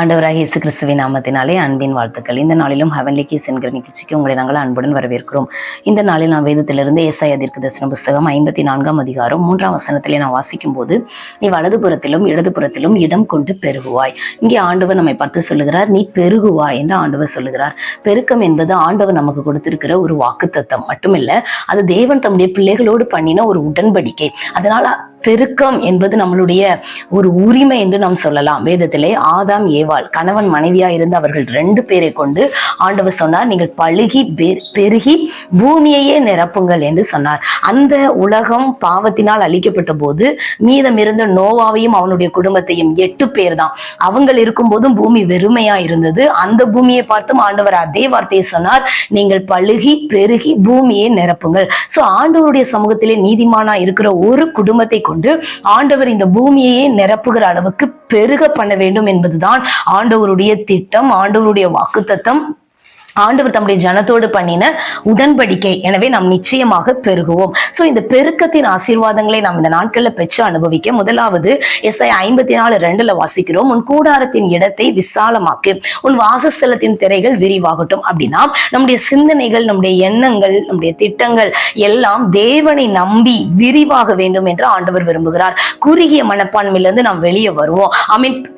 ஆண்டவராகிய இயேசு கிறிஸ்துவின் நாமத்தினாலே அன்பின் வாழ்த்துக்கள். இந்த நாளிலும் ஹெவன்லி கீஸ் என்கிற நிகழ்ச்சிக்கு உங்களை நாங்கள் அன்புடன் வரவேற்கிறோம். இந்த நாளில் நான் வேதத்திலிருந்து ஏசாயா தீர்க்கதரிசன புஸ்தகம் 54 அதிகாரம் 3 வசனத்திலே நான் வாசிக்கும் போது, நீ வலதுபுறத்திலும் இடதுபுறத்திலும் இடம் கொண்டு பெருகுவாய். இங்கே ஆண்டவர் நம்மை பார்த்து சொல்லுகிறார், நீ பெருகுவாய் என்று ஆண்டவர் சொல்லுகிறார். பெருக்கம் என்பது ஆண்டவர் நமக்கு கொடுத்திருக்கிற ஒரு வாக்குத்தத்தம் மட்டுமில்ல, அது தேவன் தம்முடைய பிள்ளைகளோடு பண்ணின ஒரு உடன்படிக்கை. அதனால பெருக்கம் என்பது நம்மளுடைய ஒரு உரிமை என்று நாம் சொல்லலாம். வேதத்திலே ஆதாம் ஏவாள் கணவன் மனைவியா இருந்து அவர்கள் 2 பேரை கொண்டு ஆண்டவர் சொன்னார், நீங்கள் பழுகி பெருகி பூமியையே நிரப்புங்கள் என்று சொன்னார். அந்த உலகம் பாவத்தினால் அழிக்கப்பட்ட போது மீதம் இருந்த நோவாவையும் அவனுடைய குடும்பத்தையும் 8 பேர் தான். அவங்க இருக்கும் போதும் பூமி வெறுமையா இருந்தது. அந்த பூமியை பார்த்தும் ஆண்டவர் அதே வார்த்தையை சொன்னார், நீங்கள் பழுகி பெருகி பூமியை நிரப்புங்கள். சோ ஆண்டவருடைய சமூகத்திலே நீதிமானா இருக்கிற ஒரு குடும்பத்தை கொண்டு ஆண்டவர் இந்த பூமியையே நிரப்புகிற அளவுக்கு பெருக பண்ண வேண்டும் என்பதுதான் ஆண்டவருடைய திட்டம், ஆண்டவருடைய வாக்குத்தத்தம், ஆண்டவர் தம்முடைய ஜனத்தோடு பண்ணின உடன்படிக்கை. எனவே நாம் நிச்சயமாக பெருகுவோம். சோ இந்த பெருக்கத்தின் ஆசீர்வாதங்களை நாம் இந்த நாட்கள்ல பெற்று அனுபவிக்க முதலாவது எசாயா 54:2 வாசிக்கிறோம், உன் கூடாரத்தின் இடத்தை விசாலமாக்கு, உன் வாசஸ்தலத்தின் திரைகள் விரிவாகட்டும். அப்படின்னா நம்முடைய சிந்தனைகள், நம்முடைய எண்ணங்கள், நம்முடைய திட்டங்கள் எல்லாம் தேவனை நம்பி விரிவாக வேண்டும் என்று ஆண்டவர் விரும்புகிறார். குறுகிய மனப்பான்மையிலிருந்து நாம் வெளியே வருவோம்.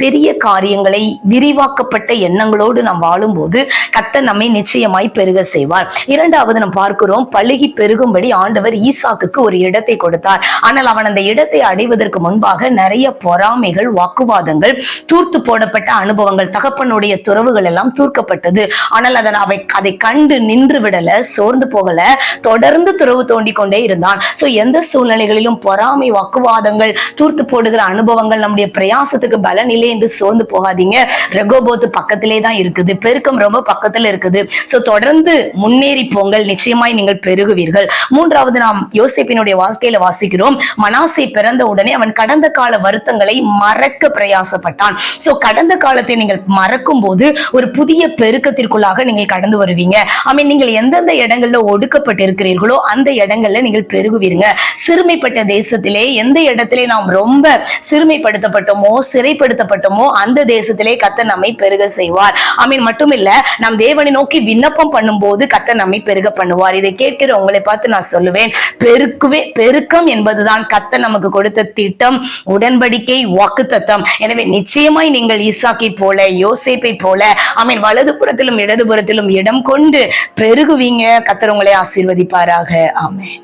பெரிய காரியங்களை விரிவாக்கப்பட்ட எண்ணங்களோடு நாம் வாழும்போது கர்த்தர் நம்மை நிச்சயமாய் பெருக செய்வார். இரண்டாவது நாம் பார்க்கிறோம், பழுகி பெருகும்படி ஆண்டவர் ஈசாக்குக்கு ஒரு இடத்தை கொடுத்தார். ஆனால் அவன் அந்த இடத்தை அடைவதற்கு முன்பாக நிறைய பொறாமைகள், வாக்குவாதங்கள், தூர்த்து போடப்பட்ட அனுபவங்கள், தகப்பனுடைய துறவுகள் எல்லாம் தூர்க்கப்பட்டது. ஆனால் அதை கண்டு நின்று விடல, சோர்ந்து போகல, தொடர்ந்து துறவு தோண்டி கொண்டே இருந்தான். சோ எந்த சூழ்நிலைகளிலும் பொறாமை, வாக்குவாதங்கள், தூர்த்து போடுகிற அனுபவங்கள் நம்முடைய பிரயாசத்துக்கு பலன் இல்லை என்று சோர்ந்து போகாதீங்க. ரெகோபோத் பக்கத்திலே தான் இருக்குது, பெருக்கம் ரொம்ப பக்கத்துல இருக்குது. சோ தொடர்ந்து முன்னேறி போங்கள், நிச்சயமாய் நீங்கள் பெருகுவீர்கள். மூன்றாவது நாம் யோசேப்பினுடைய வாழ்க்கையில வாசிக்கிறோம், மனாசே பிறந்த உடனே அவன் கடந்த கால வருத்தங்களை மறக்க பிரயாசப்பட்டான். சோ கடந்த காலத்தை நீங்கள் மறக்கும் போது ஒரு புதிய பெருக்கத்திற்குள்ளாக நீங்கள் கடந்து வருவீங்க. நீங்கள் எந்தெந்த இடங்கள்ல ஒடுக்கப்பட்டு இருக்கிறீர்களோ அந்த இடங்கள்ல நீங்கள் பெருகுவீங்க. சிறுமைப்பட்ட தேசத்திலே எந்த இடத்திலே நாம் ரொம்ப சிறுமைப்படுத்தப்பட்டோமோ, சிறைப்படுத்தப்பட்டோமோ அந்த தேசத்திலே கர்த்தர் நம்மை பெருக செய்வார். மட்டுமில்ல, நாம் தேவனை நோக்கி விண்ணப்பம் பண்ணும்போது கர்த்தர் நம்மை பெருக பண்ணுவார். இதை கேட்கிற உங்களை பார்த்து நான் சொல்லுவேன், பெருக்கம் என்பதுதான் கர்த்தர் நமக்கு கொடுத்த திட்டம், உடன்படிக்கை, வாக்குத்தத்தம். எனவே நிச்சயமாய் நீங்கள் ஈசாக்கை போல, யோசேப்பை போல வலதுபுறத்திலும் இடதுபுறத்திலும் இடம் கொண்டு பெருகுவீங்க. கர்த்தர் உங்களை ஆசீர்வதிப்பாராக. ஆமென்.